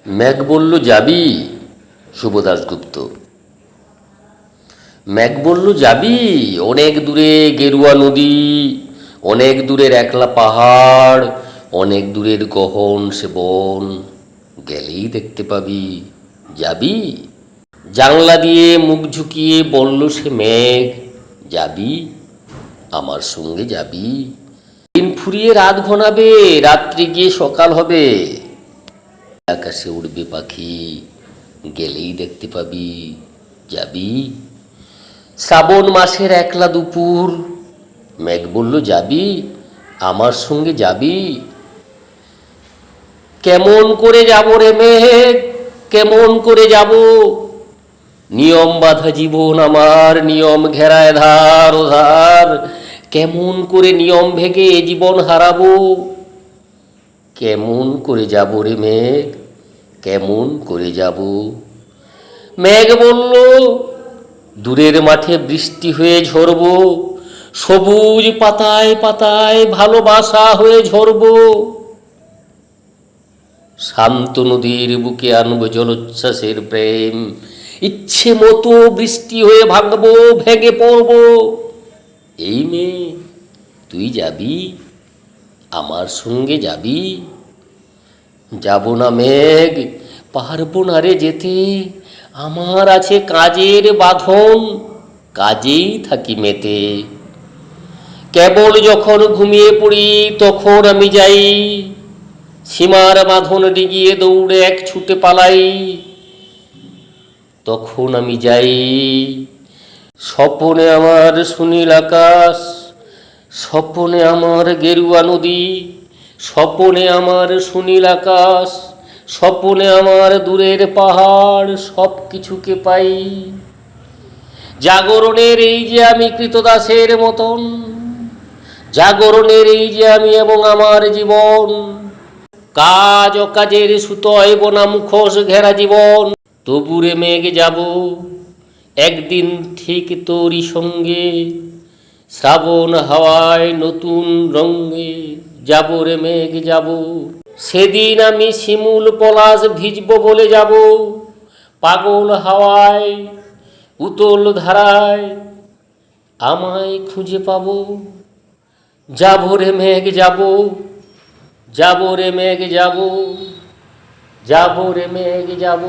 মেঘ বলল যাবি। শুভ দাশগুপ্ত। মেঘ বলল যাবি, অনেক দূরে গেরুয়া নদী, অনেক দূরের একলা পাহাড়, অনেক দূরের গহন সে বন, গেলেই দেখতে পাবি। যাবি? জানলা দিয়ে মুখ ঝুঁকিয়ে বলল সে মেঘ, যাবি, আমার সঙ্গে যাবি। দিন ফুরিয়ে রাত ঘনাবে, রাত্রি গিয়ে সকাল হবে, আকাশে উড়বে পাখি, গেলেই দেখতে পাবি। যাবি? শ্রাবণ মাসের একলা দুপুর, মেঘ বলল যাবি, আমার সঙ্গে যাবি। কেমন করে যাব রে মেঘ, কেমন করে যাব, নিয়ম বাঁধা জীবন আমার, নিয়ম ঘেরায় ধার ও ধার, কেমন করে নিয়ম ভেঙে জীবন হারাবো। কেমন করে যাব রে মেঘ, কেমন করে যাব। মেঘ বলল দূরের মাঠে বৃষ্টি হয়ে ঝরব, সবুজ পাতায় পাতায় ভালোবাসা হয়ে ঝরব, শান্ত নদীর বুকে আনব জলোচ্ছ্বাসের প্রেম, ইচ্ছে মতো বৃষ্টি হয়ে ভাঙবো, ভেঙে পড়ব। এই মেয়ে, তুই যাবি, আমার সঙ্গে যাবি। যাব না মেঘ, পারবো না রে যেতে, আমার আছে কাজের বাঁধন, কাজেই থাকি মেতে। কেবল যখন ঘুমিয়ে পড়ি তখন আমি যাই, সীমার বাঁধন ডিগিয়ে দৌড়ে এক ছুটে পালাই, তখন আমি যাই। স্বপনে আমার সুনীল আকাশ, স্বপনে আমার গেরুয়া নদী, স্বপনে আমার সুনীল আকাশ, স্বপনে আমার দূরের পাহাড়, সব কিছুকে পাই। জাগরণের এই যে আমি কৃতদাসের মতন, জাগরণের এই যে আমি এবং আমার জীবন, কাজ অকাজের সুতোয় বোনা মুখোশ ঘেরা জীবন। তবুরে মেঘ যাব একদিন ঠিক তোরই সঙ্গে, শ্রাবণ হাওয়ায় নতুন রঙে যাব রে মেঘ যাব। সেদিন আমি শিমুল পলাশ ভিজব বলে যাব, পাগল হাওয়ায় উতল ধারায় আমায় খুঁজে পাবো। যাব রে মেঘ যাব, যাব রে মেঘ যাব, যাব রে মেঘ যাব।